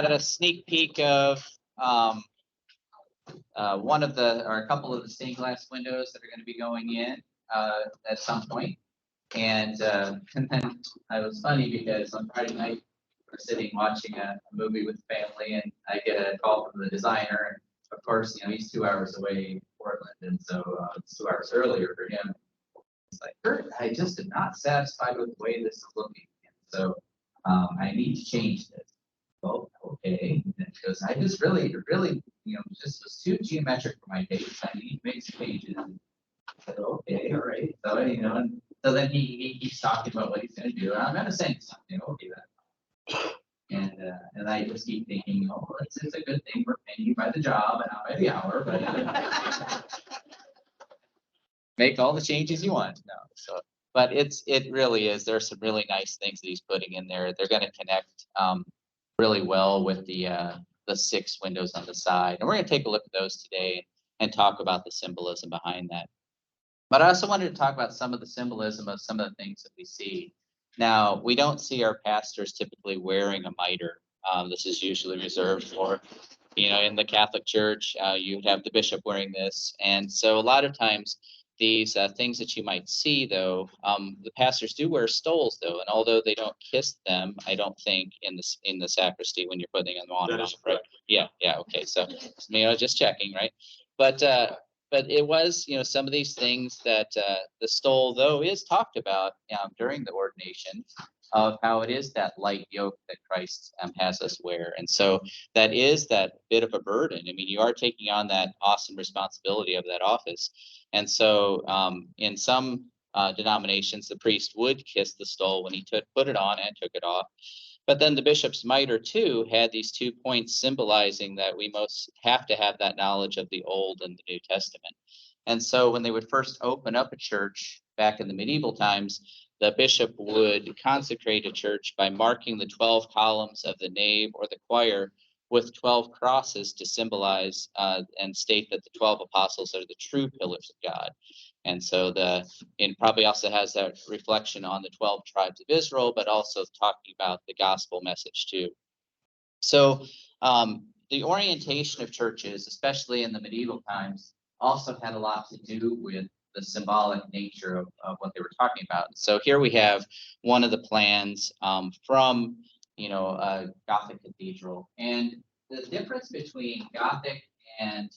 got a sneak peek of one of the, or a couple of the stained glass windows that are going to be going in at some point. And then it was funny because on Friday night, we're sitting watching a movie with the family, and I get a call from the designer. And of course, he's 2 hours away in Portland, and so it's 2 hours earlier for him. It's like, Kurt, I just am not satisfied with the way this is looking. And so I need to change this. Oh, okay. And he goes, I just really, this was too geometric for my taste. I need to make some changes. I said, okay, all right. So, and so then he keeps talking about what he's going to do. And I'm going to send something. Okay, and I just keep thinking, it's a good thing we're paying you by the job and not by the hour, but make all the changes you want. No, so, but it really is. There's some really nice things that he's putting in there. They're going to connect really well with the 6 windows on the side, and we're going to take a look at those today and talk about the symbolism behind that. But I also wanted to talk about some of the symbolism of some of the things that we see. Now, we don't see our pastors typically wearing a mitre. This is usually reserved for, in the Catholic Church, you'd have the bishop wearing this. And so a lot of times these things that you might see, though, the pastors do wear stoles, though. And although they don't kiss them, I don't think in the sacristy when you're putting them on. Right? Yeah, okay. So, just checking, right? But it was, some of these things that the stole, though, is talked about during the ordination of how it is that light yoke that Christ has us wear. And so that is that bit of a burden. I mean, you are taking on that awesome responsibility of that office. And so in some denominations, the priest would kiss the stole when he put it on and took it off. But then the bishop's mitre, too, had these 2 points symbolizing that we most have to have that knowledge of the Old and the New Testament. And so when they would first open up a church back in the medieval times, the bishop would consecrate a church by marking the 12 columns of the nave or the choir with 12 crosses to symbolize and state that the 12 apostles are the true pillars of God. And so it probably also has that reflection on the 12 tribes of Israel, but also talking about the gospel message too. So the orientation of churches, especially in the medieval times, also had a lot to do with the symbolic nature of what they were talking about. So here we have one of the plans from, a Gothic cathedral. And the difference between Gothic and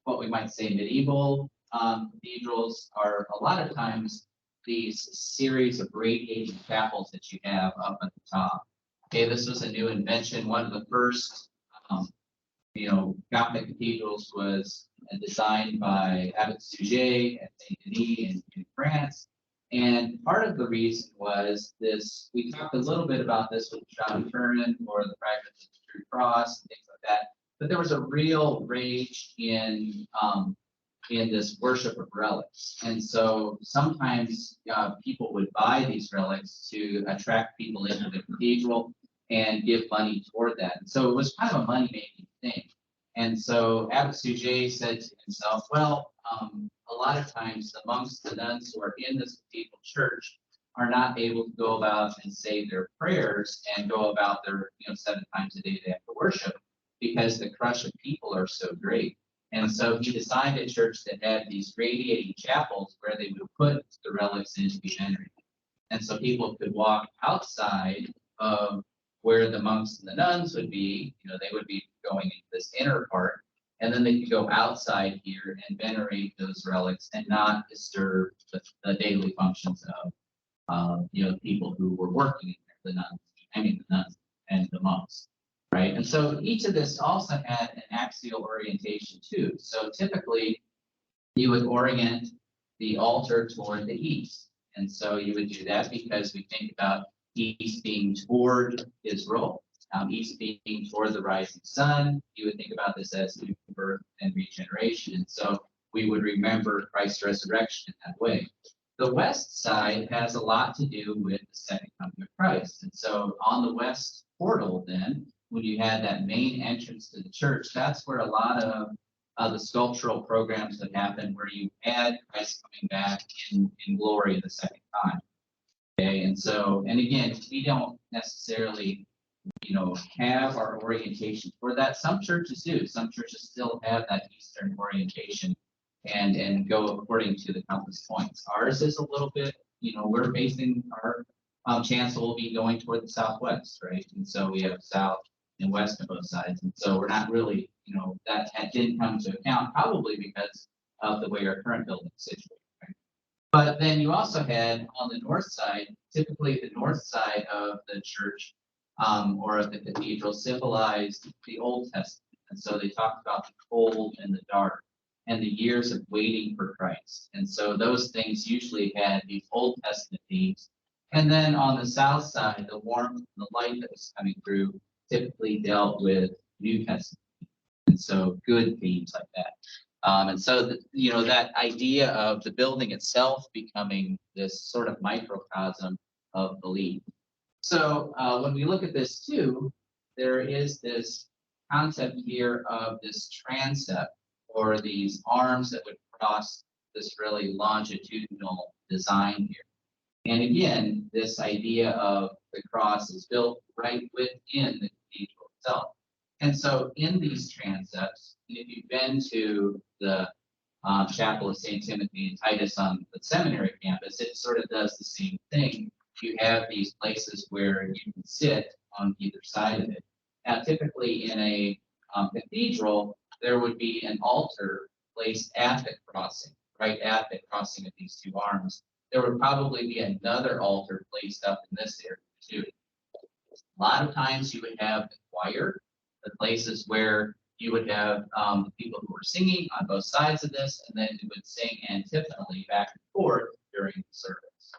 what we might say medieval cathedrals are a lot of times these series of radiating chapels that you have up at the top. Okay, this was a new invention. One of the first, Gothic cathedrals was designed by Abbot Suger at Saint Denis in France. And part of the reason was this, we talked a little bit about this with John Turin or the fragments of the True Cross and things like that. But there was a real rage in this worship of relics. And so sometimes people would buy these relics to attract people into the cathedral and give money toward that. And so it was kind of a money-making thing. And so Abbot Suger said to himself, well, a lot of times the monks, the nuns who are in this cathedral church are not able to go about and say their prayers and go about their, 7 times a day they have to worship because the crush of people are so great. And so he designed a church that had these radiating chapels where they would put the relics in to be venerated. And so people could walk outside of where the monks and the nuns would be, they would be going into this inner part, and then they could go outside here and venerate those relics and not disturb the daily functions of, people who were working in the nuns and the monks. Right. And so each of this also had an axial orientation too. So typically you would orient the altar toward the east. And so you would do that because we think about east being toward Israel, east being toward the rising sun. You would think about this as new birth and regeneration. And so we would remember Christ's resurrection in that way. The west side has a lot to do with the second coming of Christ. And so on the west portal then, when you had that main entrance to the church, that's where a lot of the sculptural programs would happen, where you had Christ coming back in glory the second time. Okay, and again, we don't necessarily have our orientation for that. Some churches do. Some churches still have that Eastern orientation and go according to the compass points. Ours is a little bit, we're facing our chancel will be going toward the southwest, right? And so we have south and west on both sides. And so we're not really, that didn't come into account probably because of the way our current building is situated. Right? But then you also had on the north side, typically the north side of the church or of the cathedral symbolized the Old Testament. And so they talked about the cold and the dark and the years of waiting for Christ. And so those things usually had these Old Testament themes. And then on the south side, the warmth and the light that was coming through typically dealt with New Testament. And so good themes like that. And so, that idea of the building itself becoming this sort of microcosm of belief. So when we look at this too, there is this concept here of this transept, or these arms that would cross this really longitudinal design here. And again, this idea of the cross is built right within the cathedral itself. And so in these transepts, if you've been to the Chapel of St. Timothy and Titus on the seminary campus, it sort of does the same thing. You have these places where you can sit on either side of it. Now, typically in a cathedral, there would be an altar placed at the crossing, right at the crossing of these two arms. There would probably be another altar placed up in this area too. A lot of times you would have the choir, the places where you would have people who were singing on both sides of this, and then you would sing antiphonally back and forth during the service.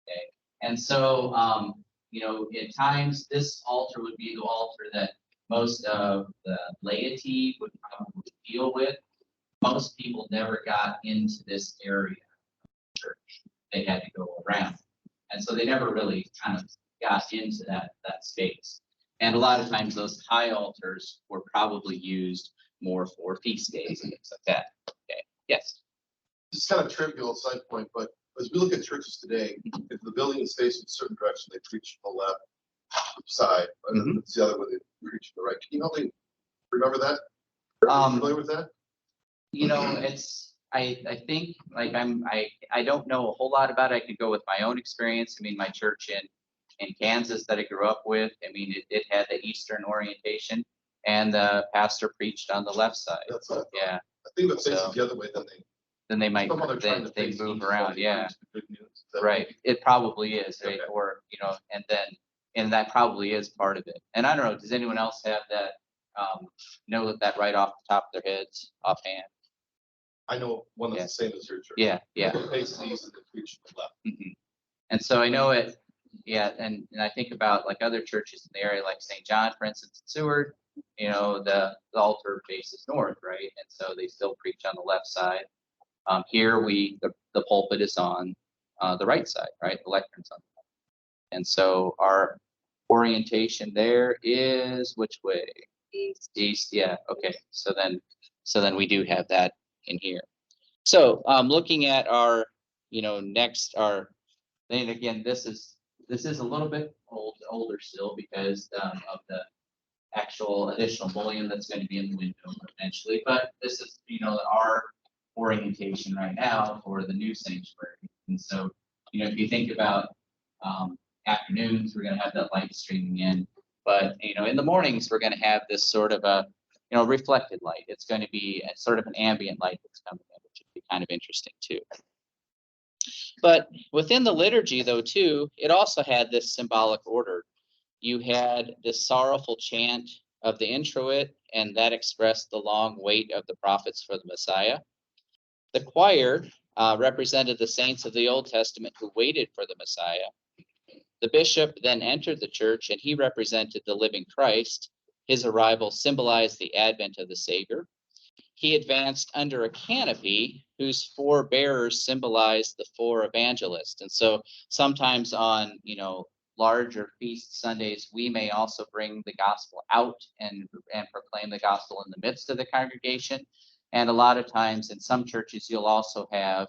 Okay, and so at times this altar would be the altar that most of the laity would probably deal with. Most people never got into this area of the church. They had to go around, and so they never really kind of got into that space. And a lot of times those high altars were probably used more for feast days and things like that. Okay, yes. This is kind of trivial side point, but as we look at churches today, if the building is facing a certain direction, they preach on the left side, and it's the other way they preach on the right. Can you help me remember that? Are you familiar with that? It's I think like I don't know a whole lot about it. I could go with my own experience. I mean, my church in Kansas that I grew up with, I mean, it had the Eastern orientation, and the pastor preached on the left side. That's what yeah. I think if it's the other way, then they might they move around. Yeah. Right. It probably is, right? Okay. Or and that probably is part of it. And I don't know, does anyone else have that know that right off the top of their heads offhand? I know one that's the same as your church. Yeah. It faces east and they preach to the left. Mm-hmm. And so I know it. Yeah, and I think about like other churches in the area, like St. John, for instance, in Seward, the altar faces north, right? And so they still preach on the left side. Here the pulpit is on the right side, right? The lectern's on the left. And so our orientation there is which way? East, yeah. Okay. So then we do have that in here. So looking at our, then again, this is a little bit older still because of the actual additional mullion that's going to be in the window eventually. But this is, our orientation right now for the new sanctuary. And so, if you think about afternoons, we're going to have that light streaming in. But, in the mornings, we're going to have this sort of a, reflected light. It's going to be a sort of an ambient light that's coming in, which would be kind of interesting too. But within the liturgy, though, too, it also had this symbolic order. You had this sorrowful chant of the introit, and that expressed the long wait of the prophets for the Messiah. The choir represented the saints of the Old Testament who waited for the Messiah. The bishop then entered the church, and he represented the living Christ. His arrival symbolized the advent of the Savior. He advanced under a canopy whose four bearers symbolized the four evangelists. And so sometimes on, larger feast Sundays, we may also bring the gospel out and proclaim the gospel in the midst of the congregation. And a lot of times in some churches, you'll also have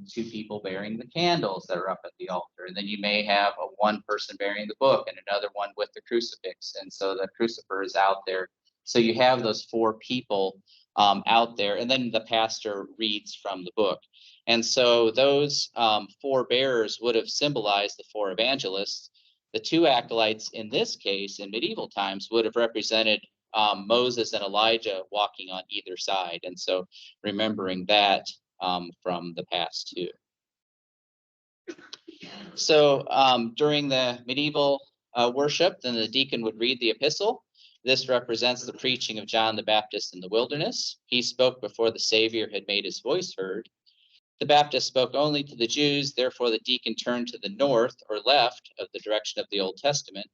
two people bearing the candles that are up at the altar. And then you may have one person bearing the book and another one with the crucifix. And so the crucifer is out there. So you have those four people out there, and then the pastor reads from the book. And so those four bearers would have symbolized the four evangelists. The two acolytes in this case, in medieval times, would have represented Moses and Elijah walking on either side. And so remembering that from the past too. So during the medieval worship, then the deacon would read the epistle. This represents the preaching of John the Baptist in the wilderness. He spoke before the Savior had made his voice heard. The Baptist spoke only to the Jews, therefore the deacon turned to the north or left of the direction of the Old Testament.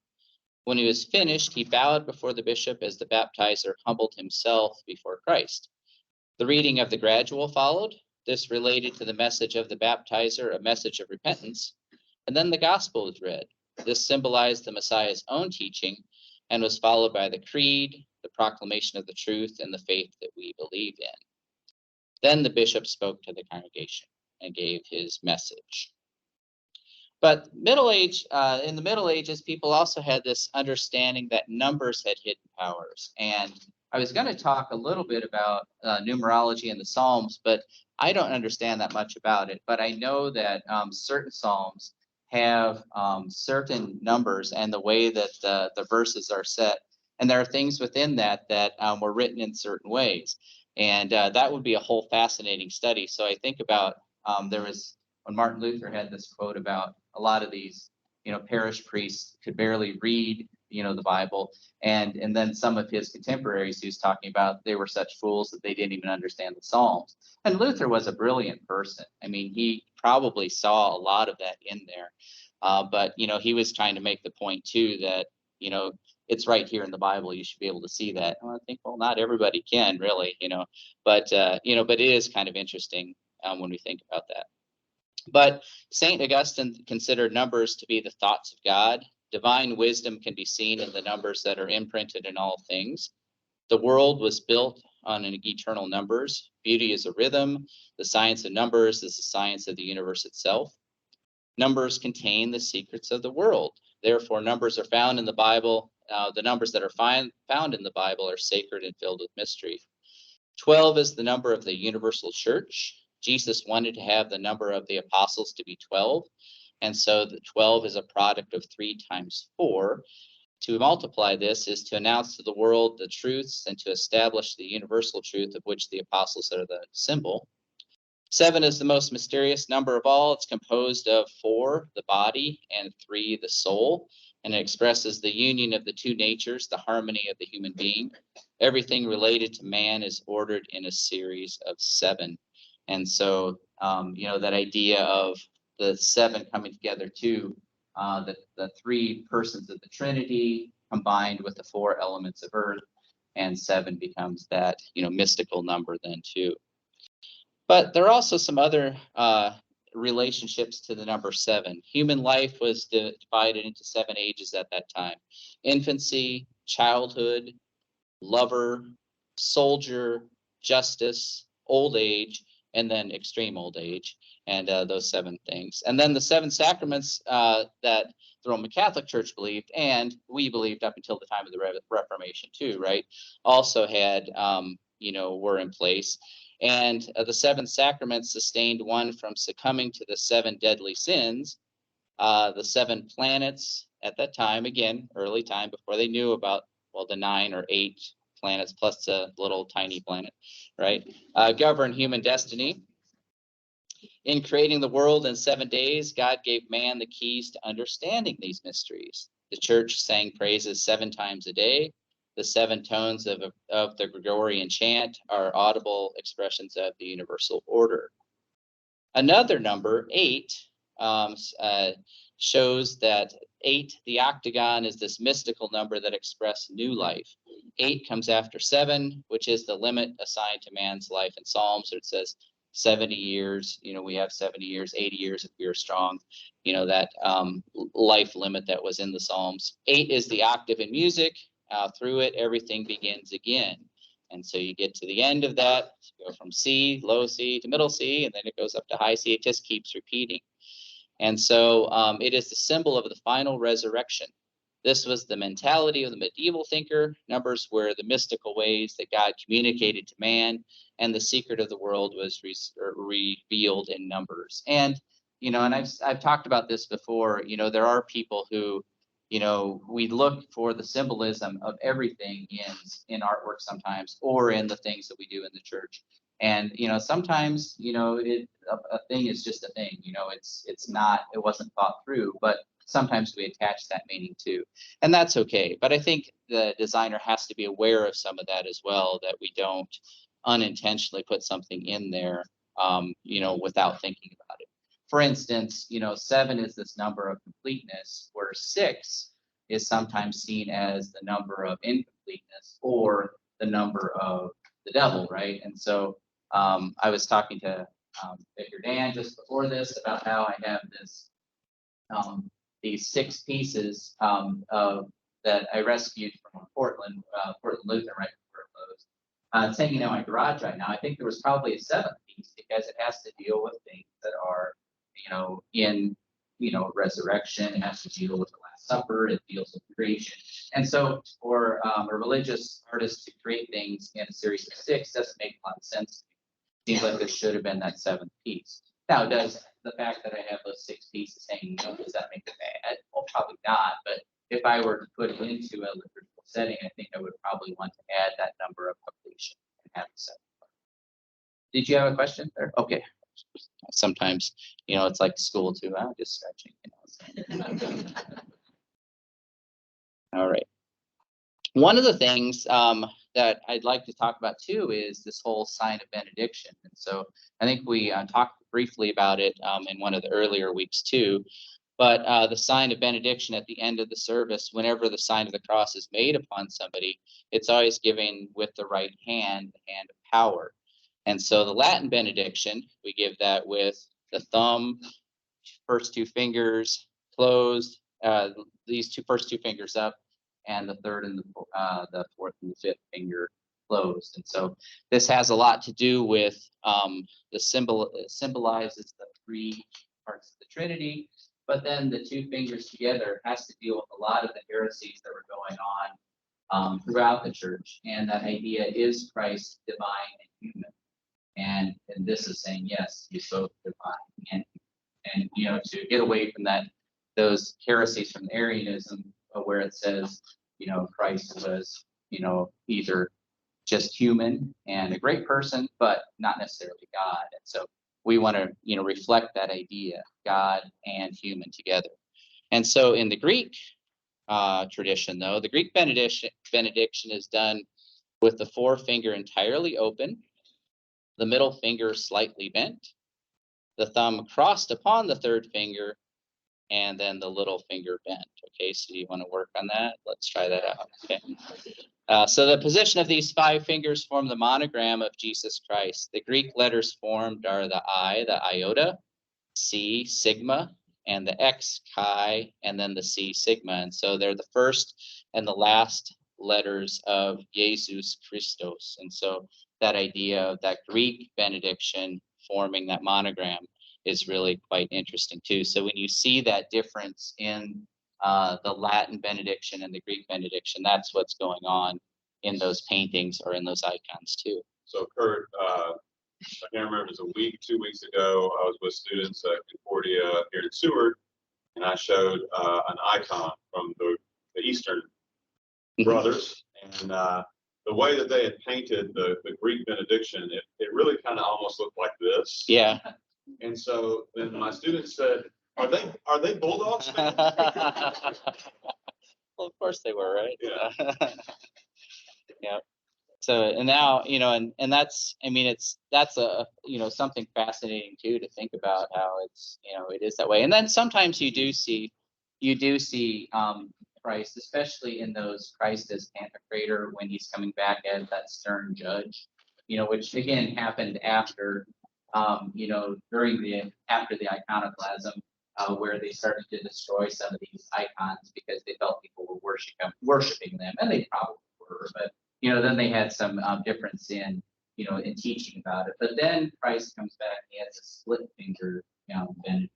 When he was finished, he bowed before the bishop as the baptizer humbled himself before Christ. The reading of the gradual followed. This related to the message of the baptizer, a message of repentance. And then the gospel was read. This symbolized the Messiah's own teaching and was followed by the creed, the proclamation of the truth, and the faith that we believe in. Then the bishop spoke to the congregation and gave his message. But in the Middle Ages, people also had this understanding that numbers had hidden powers. And I was going to talk a little bit about numerology in the Psalms, but I don't understand that much about it. But I know that certain Psalms have certain numbers and the way that the verses are set. And there are things within that were written in certain ways. And that would be a whole fascinating study. So I think about there was when Martin Luther had this quote about a lot of these, parish priests could barely read, the Bible. And then some of his contemporaries he was talking about, they were such fools that they didn't even understand the Psalms. And Luther was a brilliant person. I mean, he probably saw a lot of that in there. But, he was trying to make the point, too, that, it's right here in the Bible. You should be able to see that. Well, I think, not everybody can really, but it is kind of interesting when we think about that. But St. Augustine considered numbers to be the thoughts of God. Divine wisdom can be seen in the numbers that are imprinted in all things. The world was built on eternal numbers. Beauty is a rhythm. The science of numbers is the science of the universe itself. Numbers contain the secrets of the world. Therefore, numbers are found in the Bible. The numbers that are found in the Bible are sacred and filled with mystery. 12 is the number of the universal church. Jesus wanted to have the number of the apostles to be 12. And so the 12 is a product of 3 times 4. To multiply this is to announce to the world the truths and to establish the universal truth of which the apostles are the symbol. 7 is the most mysterious number of all. It's composed of 4, the body, and 3, the soul. And it expresses the union of the two natures, the harmony of the human being. Everything related to man is ordered in a series of 7. And so, that idea of the 7 coming together too, the 3 persons of the Trinity combined with the 4 elements of earth, and 7 becomes that, mystical number then too. But there are also some other relationships to the number 7. Human life was divided into 7 ages at that time: infancy, childhood, lover, soldier, justice, old age, and then extreme old age, and those 7 things. And then the 7 sacraments that the Roman Catholic Church believed, and we believed up until the time of the Reformation too, right, also had, were in place. And the 7 sacraments sustained one from succumbing to the 7 deadly sins. The 7 planets at that time, again, early time, before they knew about, the 9 or 8 planets plus a little tiny planet, right, govern human destiny. In creating the world in 7 days, God gave man the keys to understanding these mysteries. The church sang praises 7 times a day. The 7 tones of the Gregorian chant are audible expressions of the universal order. Another number, 8, shows that 8, the octagon, is this mystical number that expresses new life. 8 comes after 7, which is the limit assigned to man's life in Psalms. So it says 70 years, we have 70 years, 80 years if we are strong, that life limit that was in the Psalms. 8 is the octave in music. Through it, everything begins again. And so you get to the end of that, go from C, low C to middle C, and then it goes up to high C. It just keeps repeating. And so it is the symbol of the final resurrection. This was the mentality of the medieval thinker. Numbers were the mystical ways that God communicated to man, and the secret of the world was revealed in numbers. And, and I've talked about this before, there are people who, we look for the symbolism of everything in artwork sometimes, or in the things that we do in the church. And, sometimes, a thing is just a thing, it wasn't thought through, but sometimes we attach that meaning to, and that's okay. But I think the designer has to be aware of some of that as well, that we don't unintentionally put something in there, without thinking about it. For instance, 7 is this number of completeness, where 6 is sometimes seen as the number of incompleteness, or the number of the devil, right? And so I was talking to Vicar Dan just before this about how I have this these 6 pieces that I rescued from Portland Lutheran right before it closed. It's hanging in my garage right now. I think there was probably a 7th piece, because it has to deal with things that are, in, resurrection. It has to deal with the Last Supper. It deals with creation. And so for a religious artist to create things in a series of 6 doesn't make a lot of sense. Seems like there should have been that 7th piece. Now, does the fact that I have those 6 pieces hanging up, does that make it bad? Well, probably not. But if I were to put it into a liturgical setting, I think I would probably want to add that number of completion and have it set. Did you have a question there? Okay. Sometimes, it's like school too. I'm just stretching. All right. One of the things that I'd like to talk about too is this whole sign of benediction. And so I think we talked briefly about it in one of the earlier weeks too. But the sign of benediction at the end of the service, whenever the sign of the cross is made upon somebody, it's always given with the right hand, the hand of power. And so the Latin benediction, we give that with the thumb, first 2 fingers closed, these first two fingers up, and the third and the 4th and the 5th finger closed. And so this has a lot to do with the symbol. It symbolizes the 3 parts of the Trinity, but then the 2 fingers together has to deal with a lot of the heresies that were going on throughout the church. And that idea is Christ divine and human. And this is saying, yes, he's both divine and to get away from those heresies from Arianism, where it says, Christ was, either just human and a great person, but not necessarily God. And so we want to, reflect that idea, God and human together. And so in the Greek tradition, though, the Greek benediction is done with the forefinger entirely open, the middle finger slightly bent, the thumb crossed upon the 3rd finger, and then the little finger bent. Okay, so you want to work on that? Let's try that out. Okay. So the position of these 5 fingers form the monogram of Jesus Christ. The Greek letters formed are the I, the iota, C, sigma, and the X, chi, and then the C, sigma. And so they're the first and the last letters of Jesus Christos. And so that idea of that Greek benediction forming that monogram is really quite interesting too. So when you see that difference in the Latin benediction and the Greek benediction, that's what's going on in those paintings or in those icons too. So Kurt, I can't remember, it was a week, 2 weeks ago, I was with students at Concordia here in Seward, and I showed an icon from the Eastern brothers, and the way that they had painted the Greek benediction, it really kind of almost looked like this. Yeah. And so then my students said, are they Bulldogs fans? Well, of course they were, right? Yeah. Yeah. So, and now, and that's, that's a, something fascinating too, to think about how it's, it is that way. And then sometimes you do see Christ, especially in those Christ as Pantocrator, when he's coming back as that stern judge, which again happened after, after the iconoclasm, where they started to destroy some of these icons because they felt people were worshiping them, and they probably were, but then they had some difference in, in teaching about it. But then Christ comes back, and he has a split finger, in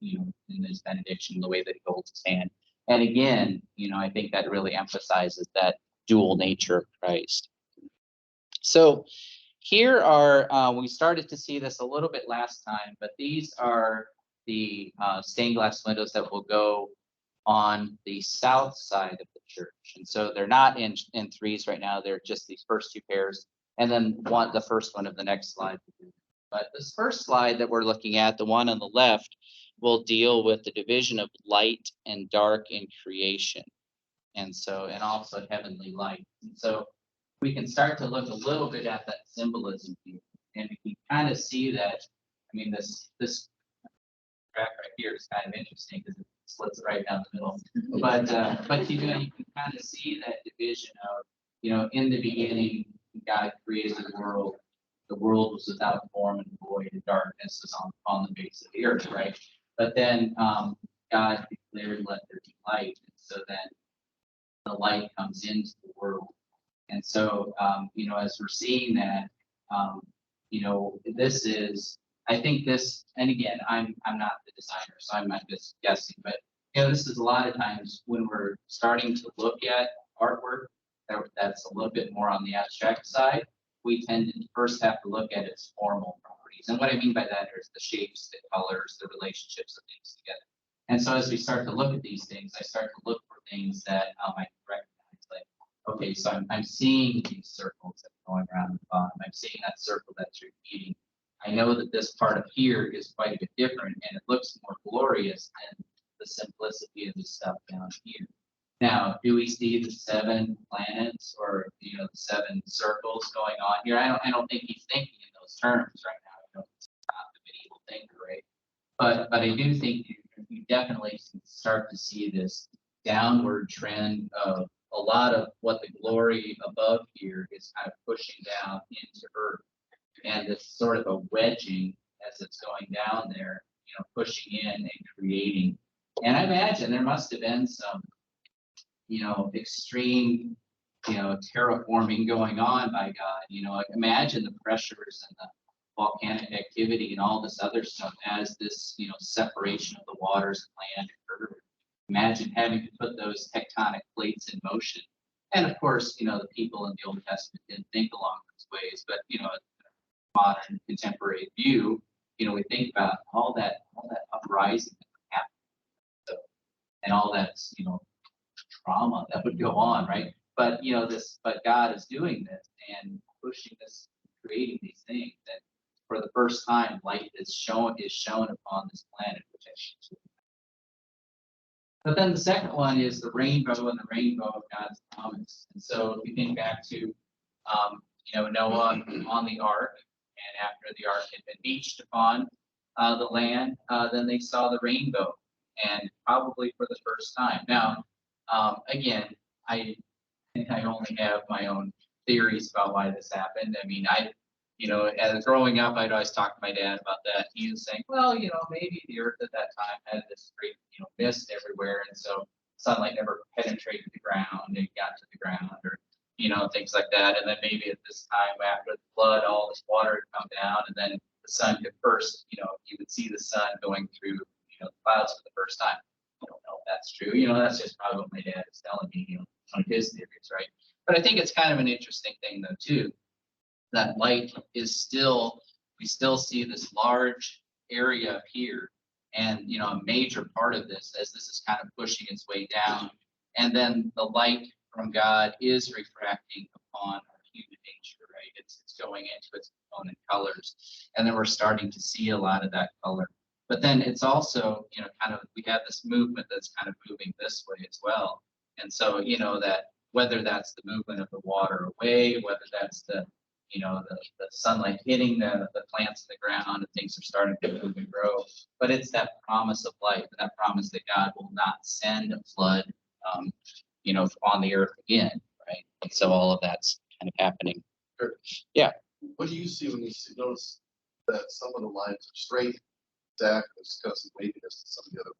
his benediction, the way that he holds his hand. And again, I think that really emphasizes that dual nature of Christ. So here are, we started to see this a little bit last time, but these are the stained glass windows that will go on the south side of the church. And so they're not in threes right now. They're just these first two pairs. And then the first one of the next slide. But this first slide that we're looking at, the one on the left, will deal with the division of light and dark in creation. And also heavenly light. And so we can start to look a little bit at that symbolism here. And we can kind of see that, this graph right here is kind of interesting because it splits right down the middle. But you can kind of see that division of, in the beginning, God created the world. The world was without form and void, and darkness was on the face of the earth, right? But then God declared, "Let there be light." And so then the light comes into the world. And so, as we're seeing that, this is, I think this, and again, I'm not the designer, so I'm just guessing, but this is a lot of times when we're starting to look at artwork that's a little bit more on the abstract side, we tend to first have to look at its formal properties. And what I mean by that is the shapes, the colors, the relationships of things together. And so as we start to look at these things, I start to look for things that I can recognize, like, okay, so I'm seeing these circles that are going around the bottom. I'm seeing that circle that's repeating. I know that this part of here is quite a bit different, and it looks more glorious than the simplicity of the stuff down here. Now, do we see the 7 planets or the 7 circles going on here? I don't think he's thinking in those terms right now. It's not the medieval thinker, right? But I do think you definitely start to see this downward trend of a lot of what the glory above here is kind of pushing down into earth, and this sort of a wedging as it's going down there, pushing in and creating. And I imagine there must have been some extreme, terraforming going on by God. Imagine the pressures and the volcanic activity and all this other stuff as this, separation of the waters and land occurred. Imagine having to put those tectonic plates in motion. And of course, the people in the Old Testament didn't think along those ways, but, modern contemporary view, we think about all that uprising that happened. So, and all that, trauma that would go on, right? But but God is doing this and pushing this, creating these things, and for the first time, light is shown upon this planet, which I should. But then the second one is the rainbow and the rainbow of God's promise. And so if you think back to, Noah on the ark, and after the ark had been beached upon the land, then they saw the rainbow, and probably for the first time. Now, again, I only have my own theories about why this happened. As growing up, I'd always talk to my dad about that. He was saying, well, maybe the earth at that time had this great, mist everywhere, and so sunlight never penetrated the ground, it got to the ground, or, things like that. And then maybe at this time after the flood, all this water had come down, and then the sun could first, you would see the sun going through, the clouds for the first time. I don't know if that's true. That's just probably what my dad is telling me, one of his theories, right? But I think it's kind of an interesting thing, though, too, that light is we still see this large area up here, and, a major part of this, as this is kind of pushing its way down, and then the light from God is refracting upon our human nature, right? It's going into its component colors, and then we're starting to see a lot of that color. But then it's also, we have this movement that's kind of moving this way as well. And so, that whether that's the movement of the water away, whether that's the sunlight hitting the plants in the ground, and things are starting to move and grow. But it's that promise of life, and that promise that God will not send a flood, on the earth again, right? And so all of that's kind of happening. Sure. Yeah. What do you see when you notice that some of the lines are straight, exact, discussing weightiness to some of the other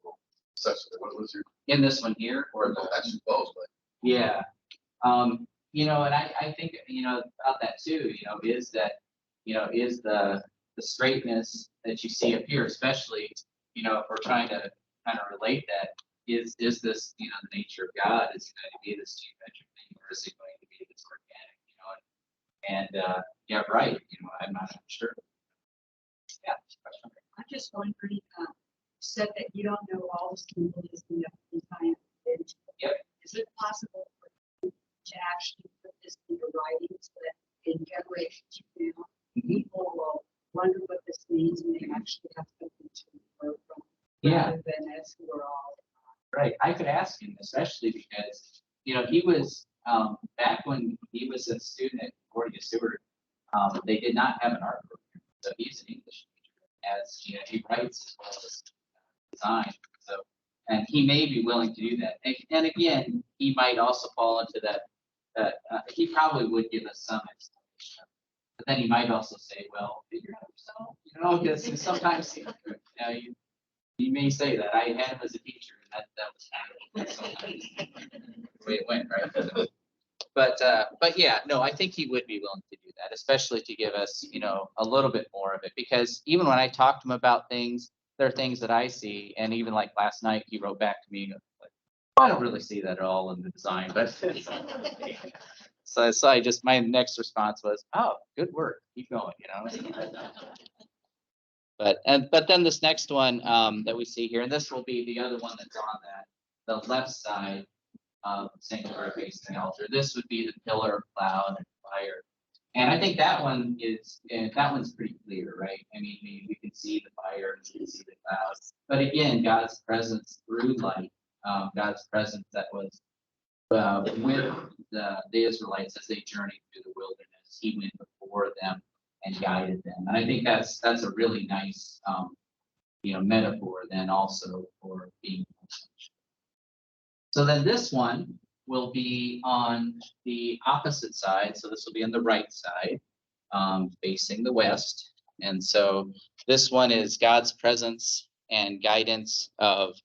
sections? What was your In this one here, or actually both? Yeah. and I think, about that too, is that, is the straightness that you see up here, especially, if we're trying to kind of relate that, is this, the nature of God is going to be this geometric thing, or is it going to be this organic, yeah, right, I'm not sure. Yeah. I'm just wondering, you said that you don't know all the symbolism of the entire event. Yep. Is it possible for you to actually put this into writing so that in generations from now, people will wonder what this means and they actually have something to learn from? Yeah. Rather than as we're all. Right. I could ask him, especially because, he was, back when he was a student at Concordia Stewart, they did not have an art program. So he's an English major, as, he writes as well as design. So, and he may be willing to do that. And again, he might also fall into that, he probably would give us some explanation. But then he might also say, well, figure it out yourself, because sometimes, you may say that. I had him as a teacher, and that was kind of the way it went, right? But yeah, no, I think he would be willing to do that, especially to give us, a little bit more of it. Because even when I talk to him about things, there are things that I see, and even like last night, he wrote back to me, like, I don't really see that at all in the design, but so my next response was, oh, good work, keep going, But then this next one that we see here, and this will be the other one that's on the left side of sanctuary facing the altar. This would be the pillar of cloud and fire. And I think that one's pretty clear, right? I mean, we can see the fire, we can see the clouds. But again, God's presence through light, God's presence that was with the Israelites as they journeyed through the wilderness. He went before them and guided them. And I think that's a really nice, metaphor then also for being. So then this one will be on the opposite side. So this will be on the right side, facing the west. And so this one is God's presence and guidance of,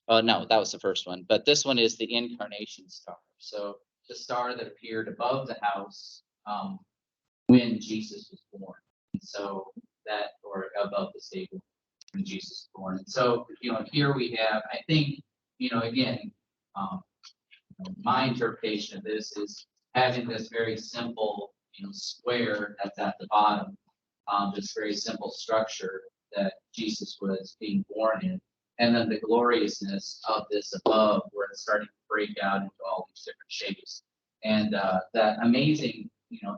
oh no, that was the first one. But this one is the incarnation star. So the star that appeared above the house when Jesus was born. And so that, or above the stable when Jesus was born. And so, here we have, I think, again, my interpretation of this is having this very simple, square that's at the bottom, this very simple structure that Jesus was being born in, and then the gloriousness of this above, where it's starting to break out into all these different shapes, and that amazing,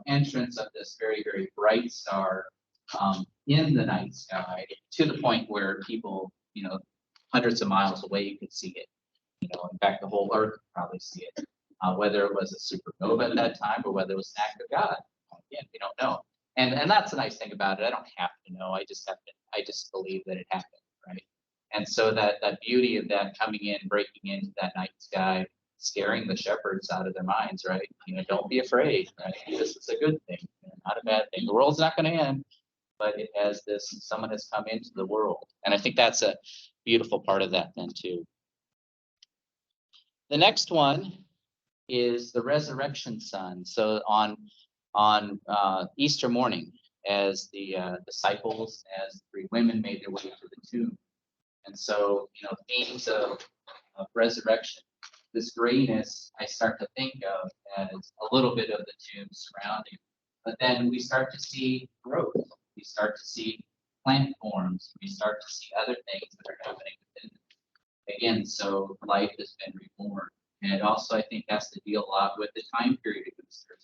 entrance of this very, very bright star in the night sky, to the point where people, hundreds of miles away could see it. In fact, the whole earth could probably see it, whether it was a supernova at that time or whether it was an act of God. Again, we don't know. And that's the nice thing about it. I don't have to know. I just believe that it happened, right? And so that beauty of that coming in, breaking into that night sky, scaring the shepherds out of their minds, right? Don't be afraid, right? This is a good thing, not a bad thing. The world's not going to end, but it has this, someone has come into the world. And I think that's a beautiful part of that then too. The next one is the resurrection sun. So on Easter morning, as the disciples, as 3 women made their way to the tomb. And so, themes of resurrection, this grayness I start to think of as a little bit of the tomb surrounding. But then we start to see growth. We start to see plant forms. We start to see other things that are happening within. Again, so life has been reborn. And also, I think has to deal a lot with the time period of Easter.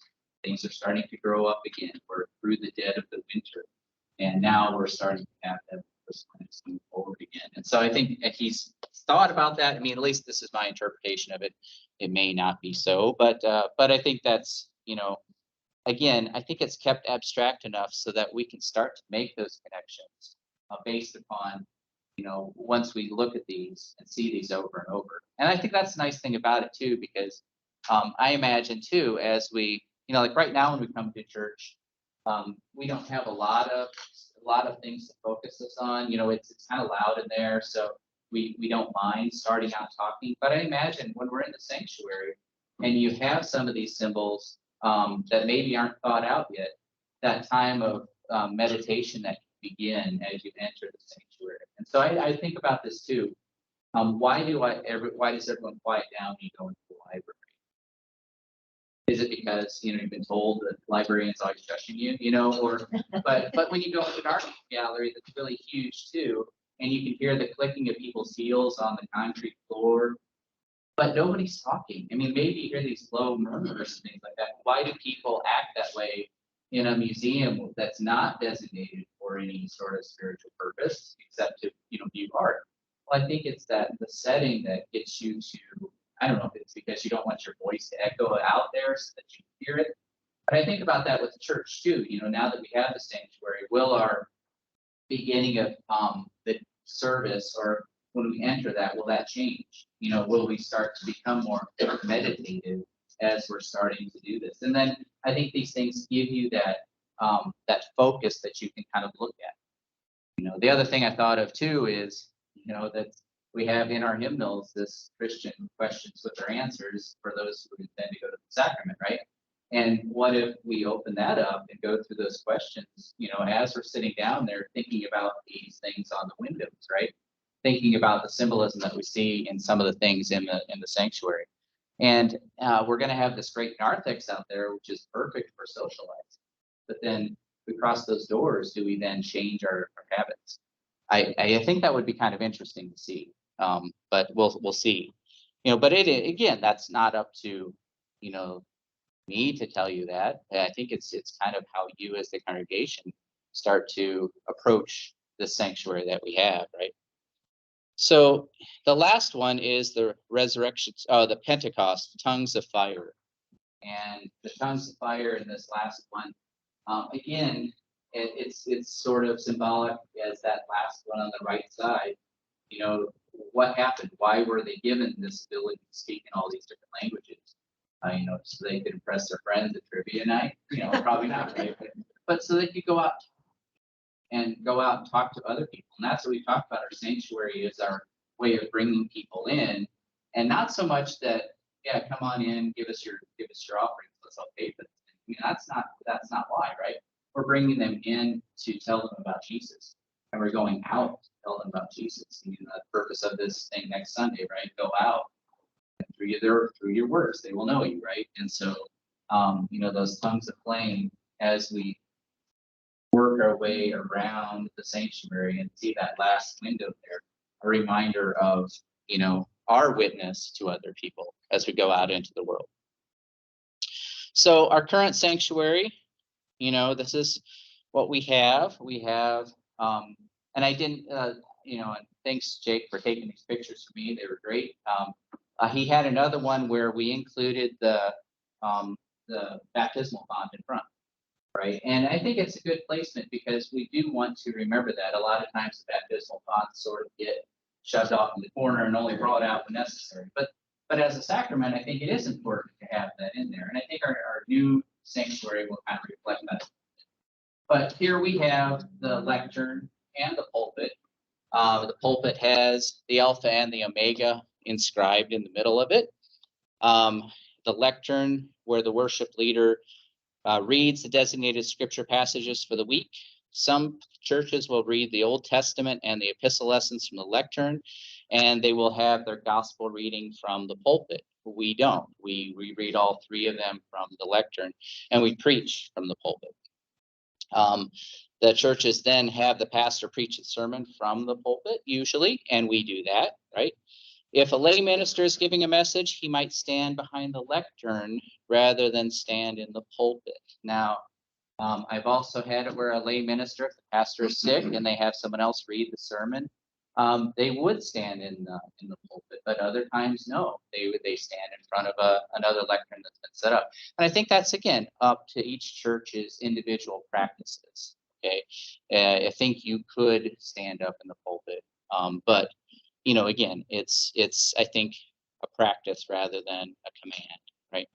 Things are starting to grow up again. We're through the dead of the winter. And now we're starting to have that plants move forward again. And so I think he's thought about that. I mean, at least this is my interpretation of it. It may not be so, but I think that's, again, I think it's kept abstract enough so that we can start to make those connections based upon, once we look at these and see these over and over. And I think that's the nice thing about it too, because I imagine too, as we, like right now when we come to church, we don't have a lot of things to focus us on. It's kind of loud in there, so we don't mind starting out talking. But I imagine when we're in the sanctuary and you have some of these symbols, that maybe aren't thought out yet. That time of meditation that can begin as you enter the sanctuary. And so I think about this too. Why does everyone quiet down when you go into the library? Is it because you've been told that the librarian's always judging you, or but when you go into an art gallery that's really huge too, and you can hear the clicking of people's heels on the concrete floor, but nobody's talking. I mean, maybe you hear these low murmurs and things like that. Why do people act that way in a museum that's not designated for any sort of spiritual purpose except to view art? Well, I think it's that the setting that gets you to, I don't know if it's because you don't want your voice to echo out there so that you can hear it. But I think about that with the church too. Now that we have the sanctuary, will our beginning of the service, or when we enter that, will that change? Will we start to become more meditative as we're starting to do this? And then I think these things give you that focus that you can kind of look at. The other thing I thought of too is, that we have in our hymnals this Christian questions with our answers for those who intend to go to the sacrament, right? And what if we open that up and go through those questions, as we're sitting down there thinking about these things on the windows, right? Thinking about the symbolism that we see in some of the things in the sanctuary. And we're going to have this great narthex out there, which is perfect for socializing. But then we cross those doors, do we then change our habits? I think that would be kind of interesting to see, but we'll see. But again, that's not up to me to tell you that. I think it's kind of how you as the congregation start to approach the sanctuary that we have, right? So the last one is the resurrection, the Pentecost, tongues of fire, and the tongues of fire in this last one. Again, it's sort of symbolic as that last one on the right side. What happened? Why were they given this ability to speak in all these different languages? So they could impress their friends at trivia night. Probably not, right? But so they could go out and talk to other people. And that's what we talked about. Our sanctuary is our way of bringing people in, and not so much that, yeah, come on in, give us your offerings, let's all pay for this. I mean, that's not why, right? We're bringing them in to tell them about Jesus, and we're going out to tell them about Jesus. The purpose of this thing next Sunday, right? Go out, and through your works, they will know you, right? And so, those tongues of flame, as we work our way around the sanctuary and see that last window there, a reminder of, our witness to other people as we go out into the world. So our current sanctuary, this is what we have. We have, and I didn't, and thanks, Jake, for taking these pictures for me. They were great. He had another one where we included the baptismal font in front, right? And I think it's a good placement because we do want to remember that. A lot of times the baptismal fonts sort of get shoved off in the corner and only brought out when necessary. But as a sacrament, I think it is important to have that in there. And I think our new sanctuary will kind of reflect that. But here we have the lectern and the pulpit. The pulpit has the Alpha and the Omega inscribed in the middle of it. The lectern, where the worship leader reads the designated scripture passages for the week. Some churches will read the Old Testament and the epistle lessons from the lectern, and they will have their gospel reading from the pulpit. We don't. We read all three of them from the lectern, and we preach from the pulpit. The churches then have the pastor preach a sermon from the pulpit, usually, and we do that, right? If a lay minister is giving a message, he might stand behind the lectern rather than stand in the pulpit. Now, I've also had it where a lay minister, if the pastor is sick and they have someone else read the sermon, they would stand in the pulpit, but other times, no, they stand in front of another lectern that's been set up. And I think that's, again, up to each church's individual practices. Okay, I think you could stand up in the pulpit, but again, it's I think a practice rather than a command, right?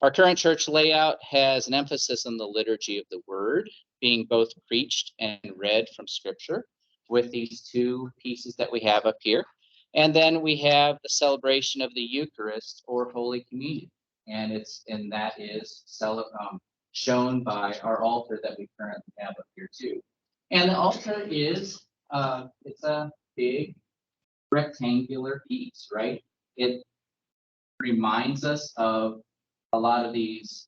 Our current church layout has an emphasis on the liturgy of the word, being both preached and read from scripture, with these two pieces that we have up here. And then we have the celebration of the Eucharist or Holy Communion. and that is shown by our altar that we currently have up here too. And the altar is it's a big rectangular piece, right? It reminds us of a lot of these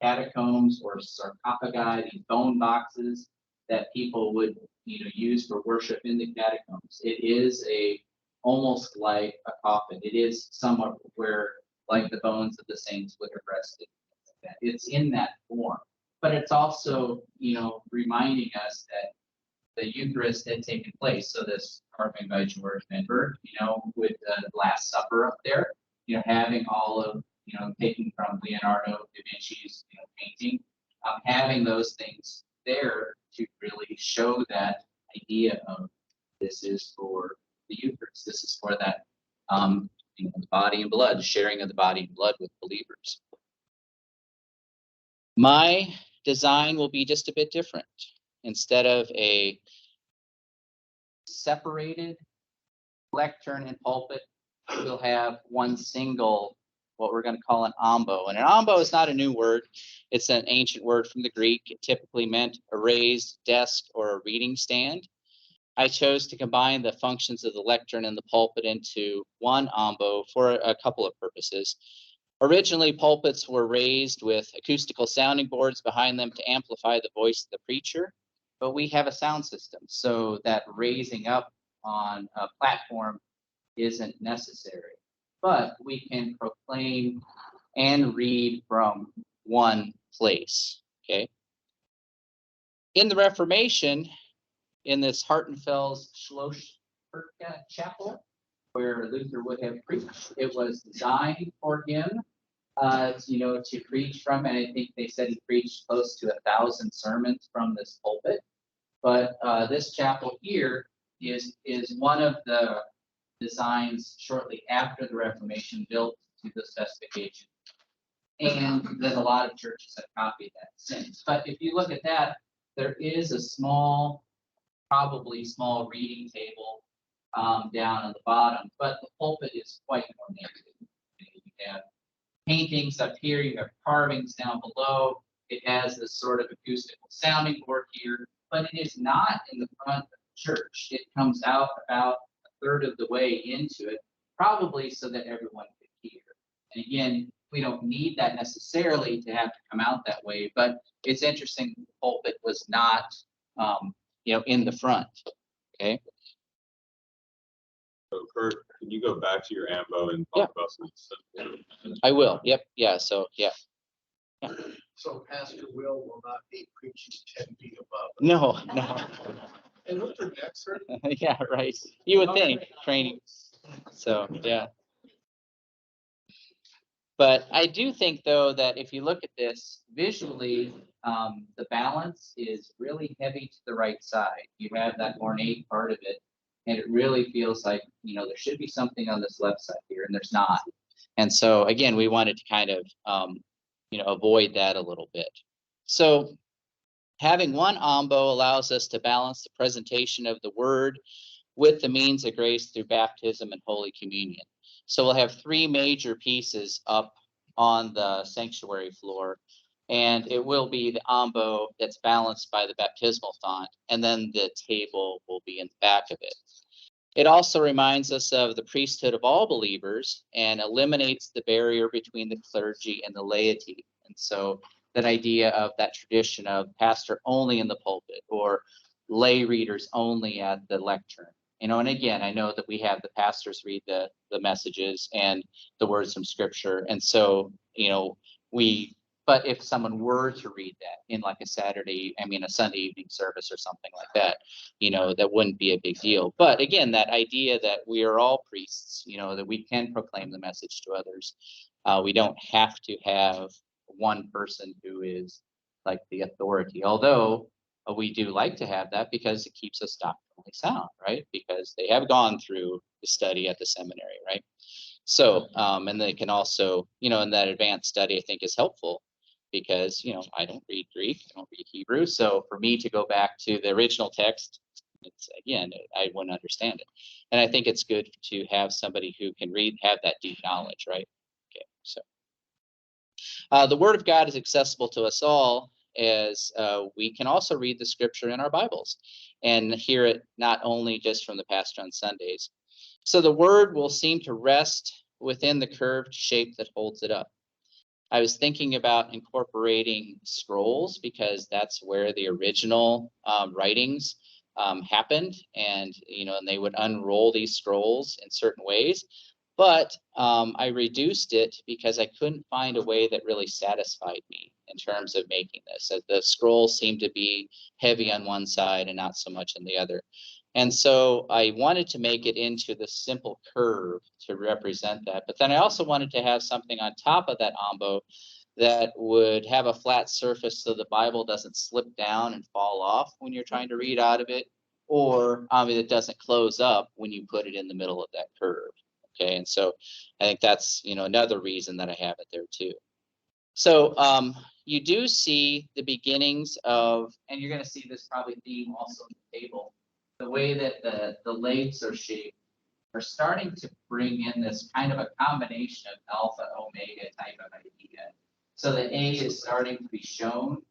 catacombs or sarcophagi, these bone boxes that people would use for worship in the catacombs. It is almost like a coffin. It is somewhat where like the bones of the saints would have rested. It's in that form, but it's also reminding us that the Eucharist had taken place. So this carving by George Menberg, with the Last Supper up there, having all of taking from Leonardo da Vinci's painting, having those things there to really show that idea of this is for the Eucharist. This is for that the body and blood, sharing of the body and blood with believers. My design will be just a bit different. Instead of a separated lectern and pulpit, we'll have one single, what we're going to call an ambo. And an ambo is not a new word. It's an ancient word from the Greek. It typically meant a raised desk or a reading stand. I chose to combine the functions of the lectern and the pulpit into one ambo for a couple of purposes. Originally, pulpits were raised with acoustical sounding boards behind them to amplify the voice of the preacher, but we have a sound system, so that raising up on a platform isn't necessary. But we can proclaim and read from one place, okay? In the Reformation, in this Hartenfels Schlosskirche chapel, where Luther would have preached, it was designed for him to preach from, and I think they said he preached close to 1,000 sermons from this pulpit. But this chapel here is one of the designs shortly after the Reformation built to the specification. And then a lot of churches have copied that since. But if you look at that, there is a probably small reading table down on the bottom, but the pulpit is quite ornate. You have paintings up here, you have carvings down below. It has this sort of acoustical sounding board here, but it is not in the front of the church. It comes out about a third of the way into it, probably so that everyone could hear. And again, we don't need that necessarily to have to come out that way, but it's interesting the pulpit was not in the front. Okay. So Kurt, can you go back to your ambo and talk about some? I will. Yep. Yeah. So yeah. So Pastor will not be preaching 10 feet above. No. And what's your next, sir? Yeah, right. You would think training. So yeah. But I do think, though, that if you look at this visually, the balance is really heavy to the right side. You have that ornate part of it, and it really feels like, there should be something on this left side here, and there's not. And so, again, we wanted to kind of, avoid that a little bit. So having one ambo allows us to balance the presentation of the word with the means of grace through baptism and Holy Communion. So we'll have three major pieces up on the sanctuary floor, and it will be the ambo that's balanced by the baptismal font, and then the table will be in the back of it. It also reminds us of the priesthood of all believers and eliminates the barrier between the clergy and the laity. And so that idea of that tradition of pastor only in the pulpit or lay readers only at the lectern. And again, I know that we have the pastors read the messages and the words from scripture. And so, but if someone were to read that in like a Sunday evening service or something like that, that wouldn't be a big deal. But again, that idea that we are all priests, that we can proclaim the message to others. We don't have to have one person who is like the authority, although we do like to have that because it keeps us doctrinally sound, right? Because they have gone through the study at the seminary, right? So, and they can also, in that advanced study, I think is helpful because, I don't read Greek, I don't read Hebrew. So for me to go back to the original text, I wouldn't understand it. And I think it's good to have somebody who can have that deep knowledge, right? Okay, so The Word of God is accessible to us all, as we can also read the Scripture in our Bibles and hear it not only just from the pastor on Sundays. So the Word will seem to rest within the curved shape that holds it up. I was thinking about incorporating scrolls because that's where the original writings happened, and and they would unroll these scrolls in certain ways. But I reduced it because I couldn't find a way that really satisfied me in terms of making this. As the scrolls seemed to be heavy on one side and not so much on the other. And so I wanted to make it into the simple curve to represent that. But then I also wanted to have something on top of that ombo that would have a flat surface so the Bible doesn't slip down and fall off when you're trying to read out of it, or it doesn't close up when you put it in the middle of that curve. Okay, and so I think that's another reason that I have it there too. So you do see the beginnings of, and you're going to see this probably theme also in the table, the way that the legs are shaped are starting to bring in this kind of a combination of alpha omega type of idea. So the A is starting to be shown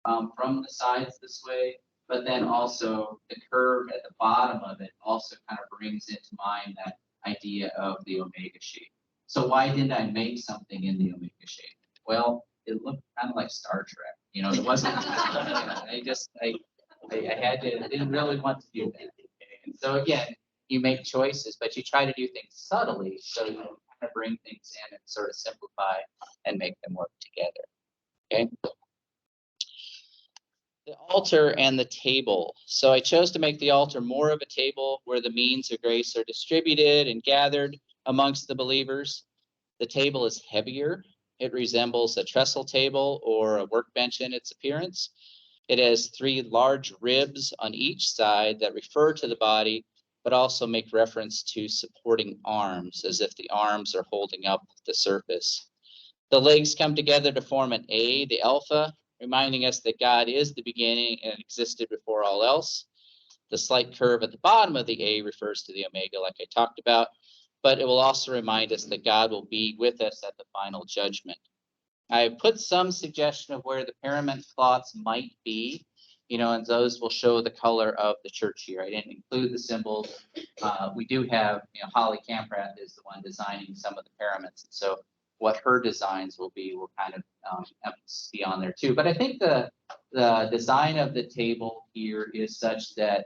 from the sides this way, but then also the curve at the bottom of it also kind of brings into mind that idea of the omega shape. So why didn't I make something in the omega shape? Well, it looked kind of like Star Trek. It wasn't. I had to. Didn't really want to do that. Okay? And so again, you make choices, but you try to do things subtly, so you kind of bring things in and sort of simplify and make them work together. Okay. The altar and the table. So I chose to make the altar more of a table where the means of grace are distributed and gathered amongst the believers. The table is heavier. It resembles a trestle table or a workbench in its appearance. It has 3 large ribs on each side that refer to the body, but also make reference to supporting arms, as if the arms are holding up the surface. The legs come together to form an A, the alpha, reminding us that God is the beginning and existed before all else. The slight curve at the bottom of the A refers to the omega, like I talked about, but it will also remind us that God will be with us at the final judgment. I put some suggestion of where the parament cloths might be, and those will show the color of the church here. I didn't include the symbols. We do have, Holly Camprath is the one designing some of the paraments. And so what her designs will kind of be on there too. But I think the design of the table here is such that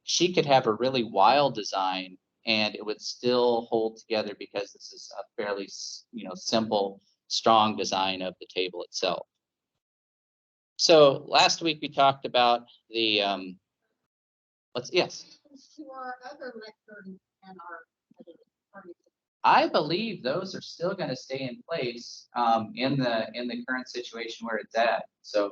she could have a really wild design and it would still hold together because this is a fairly, simple, strong design of the table itself. So last week we talked about the yes. For other lecterns and our I believe those are still going to stay in place in the current situation where it's at. So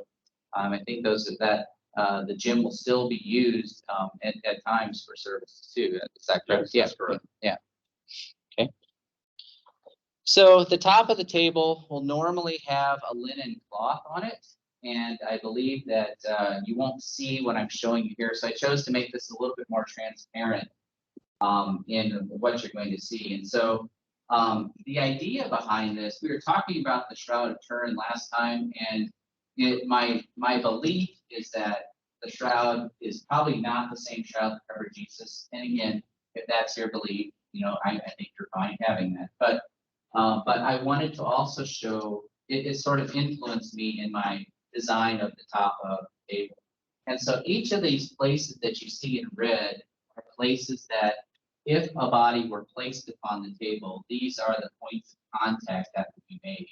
I think the gym will still be used at times for services too. Is that correct? Yes, correct. Yeah. Okay. So the top of the table will normally have a linen cloth on it. And I believe that you won't see what I'm showing you here. So I chose to make this a little bit more transparent in what you're going to see. And so the idea behind this, we were talking about the Shroud of Turin last time, and my belief is that the shroud is probably not the same shroud that covered Jesus. And again, if that's your belief, I think you're fine having that. But I wanted to also show it sort of influenced me in my design of the top of the table. And so each of these places that you see in red are places that if a body were placed upon the table, these are the points of contact that would be made.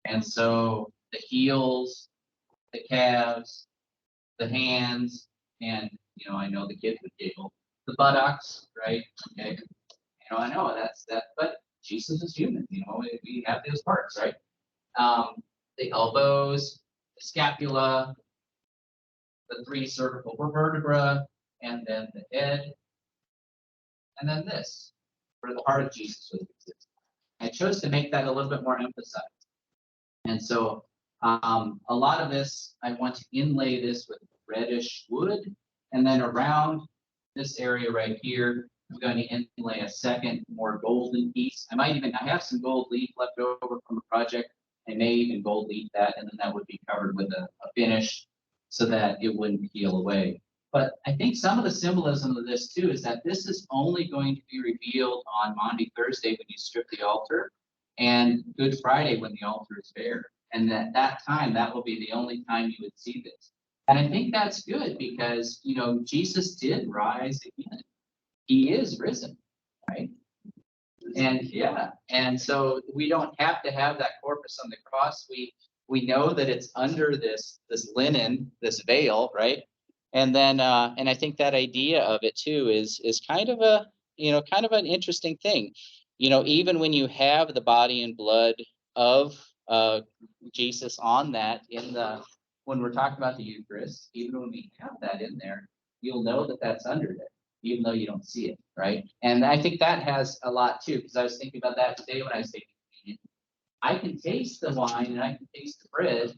And so the heels, the calves, the hands, and I know the kids would giggle, the buttocks, right? Okay. I know that's that, but Jesus is human, we have those parts, right? The elbows, the scapula, the 3 cervical vertebrae, and then the head, and then this, where the heart of Jesus would exist. I chose to make that a little bit more emphasized. And so a lot of this, I want to inlay this with reddish wood, and then around this area right here, I'm going to inlay a second, more golden piece. I have some gold leaf left over from the project. I may even gold leaf that, and then that would be covered with a finish so that it wouldn't peel away. But I think some of the symbolism of this too is that this is only going to be revealed on Maundy Thursday when you strip the altar, and Good Friday when the altar is bare. And at that time, that will be the only time you would see this. And I think that's good because, you know, Jesus did rise again. He is risen, right? And yeah, and so we don't have to have that corpus on the cross. We know that it's under this linen, this veil, right? And then and I think that idea of it too is kind of a, you know, kind of an interesting thing. You know, even when you have the body and blood of Jesus on that in the, when we're talking about the Eucharist, even when we have that in there, you'll know that that's under it, even though you don't see it, right? And I think that has a lot too, because I was thinking about that today when I was taking communion. I can taste the wine and I can taste the bread,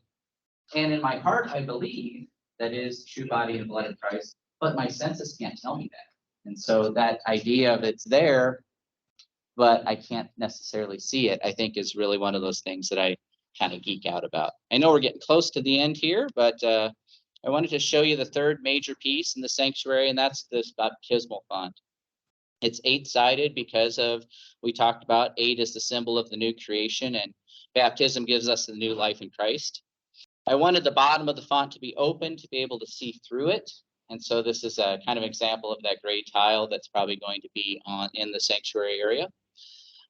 and in my heart I believe that is true body and blood of Christ, but my senses can't tell me that. And so that idea of it's there, but I can't necessarily see it, I think is really one of those things that I kind of geek out about. I know we're getting close to the end here, but I wanted to show you the third major piece in the sanctuary, and that's this baptismal font. It's 8-sided because of, we talked about 8 is the symbol of the new creation, and baptism gives us the new life in Christ. I wanted the bottom of the font to be open to be able to see through it. And so this is a kind of example of that gray tile that's probably going to be on in the sanctuary area.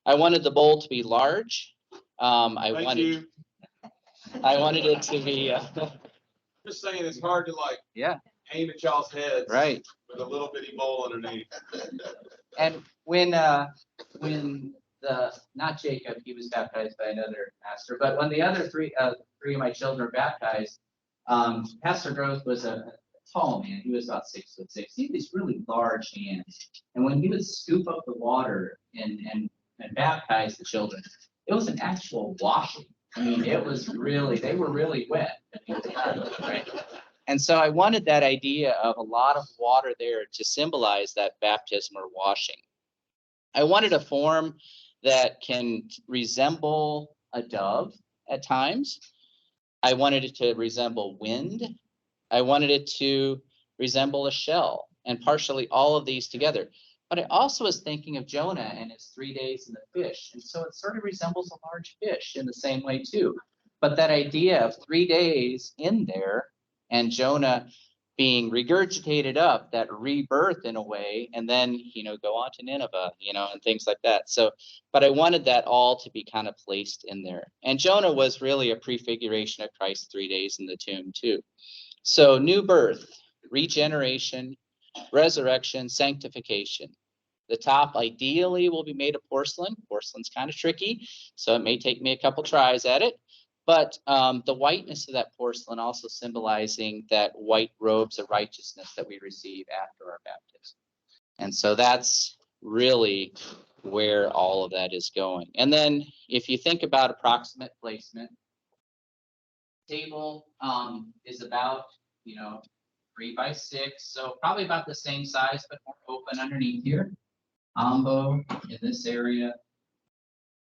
I wanted the bowl to be large. I wanted it to be Just saying, it's hard to like yeah, aim at y'all's heads right. with a little bitty bowl underneath. And when the, not Jacob, he was baptized by another pastor, but when the other three of my children were baptized, Pastor Groth was a tall man. He was about 6'6". He had these really large hands, and when he would scoop up the water and baptize the children, it was an actual washing. I mean, it was really, they were really wet. Right? And so I wanted that idea of a lot of water there to symbolize that baptism or washing. I wanted a form that can resemble a dove at times. I wanted it to resemble wind. I wanted it to resemble a shell, and partially all of these together. But I also was thinking of Jonah and his 3 days in the fish. And so it sort of resembles a large fish in the same way too. But that idea of 3 days in there and Jonah being regurgitated up, that rebirth in a way, and then, you know, go on to Nineveh, you know, and things like that. So, but I wanted that all to be kind of placed in there. And Jonah was really a prefiguration of Christ's 3 days in the tomb too. So new birth, regeneration, resurrection, sanctification. The top ideally will be made of porcelain. Porcelain's kind of tricky, so it may take me a couple tries at it. But the whiteness of that porcelain also symbolizing that white robes of righteousness that we receive after our baptism. And so that's really where all of that is going. And then if you think about approximate placement, table is about, you know, 3 by 6, so probably about the same size, but more open underneath here. Ambo in this area,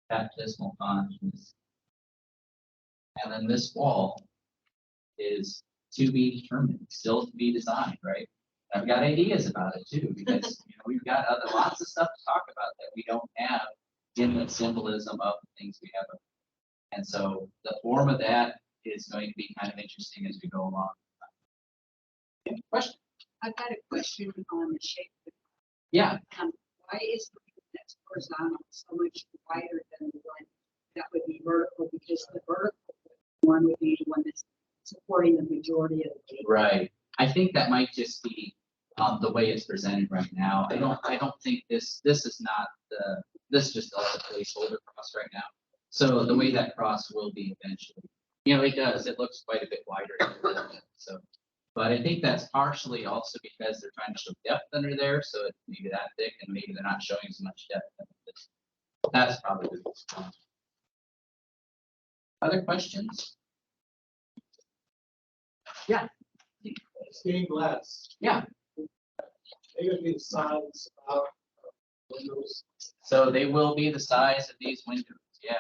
baptismal font. And then this wall is to be determined, still to be designed, right? I've got ideas about it too, because you know, we've got lots of stuff to talk about that we don't have in the symbolism of the things we have. And so the form of that is going to be kind of interesting as we go along. Question? I've got a question on the shape. Yeah. Why is the one that's horizontal so much wider than the one that would be vertical? Because the vertical one would be the one that's supporting the majority of the gate. Right. I think that might just be the way it's presented right now. I don't think this is not this is just a placeholder cross right now. So the way that cross will be eventually, you know, it does. It looks quite a bit wider. So, but I think that's partially also because they're trying to show depth under there, so it's maybe that thick, and maybe they're not showing as much depth. That's probably the response. Other questions? Yeah. Stained glass. Yeah. They're gonna be the size of windows. So they will be the size of these windows. Yeah.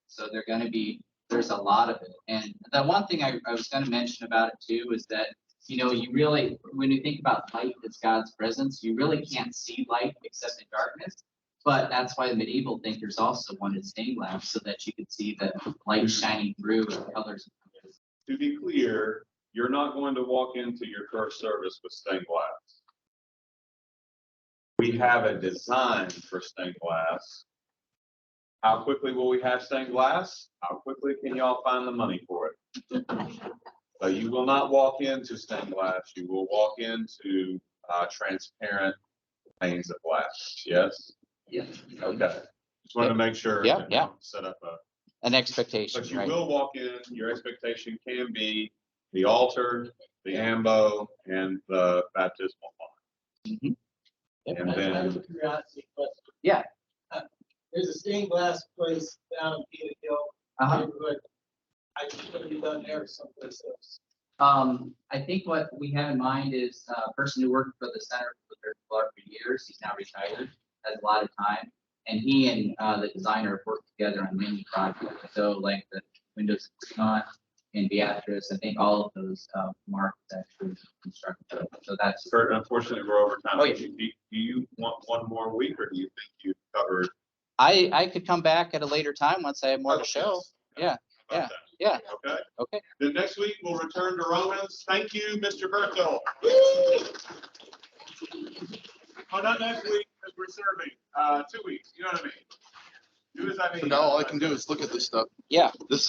So they're going to be there's a lot of it. And the one thing I was gonna mention about it too is that, you know, you really, when you think about light as God's presence, you really can't see light except in darkness. But that's why the medieval thinkers also wanted stained glass so that you could see the light shining through and colors. To be clear, you're not going to walk into your first service with stained glass. We have a design for stained glass. How quickly will we have stained glass? How quickly can y'all find the money for it? So you will not walk into stained glass. You will walk into transparent panes of glass. Yes? Yes. Okay. Just wanted to make sure. Yeah, that yeah. Set up a. An expectation, But you right? will walk in, your expectation can be the altar, the ambo, and the baptismal font. Mhm. And I have then, a curiosity question. Yeah. There's a stained glass place down in Peter Hill Uh-huh. neighborhood. I just want to be done there someplace else. I think what we have in mind is a person who worked for the Center for Liturgical Art for years. He's now retired, has a lot of time. And he and the designer have worked together on many projects. So like the windows in Fremont and Beatrice, I think all of those marks actually constructed. So that's. unfortunately, we're over time. Oh, yeah. Do you want one more week, or do you think you've covered? I could come back at a later time once I have more to show. Yeah, How about yeah. that? Okay. Okay. Then next week, we'll return to Romans. Thank you, Mr. Bergdolt. Oh, not next week, because we're serving, 2 weeks, you know what I mean? Do as I mean. For now, all I can do is look at this stuff. Yeah. This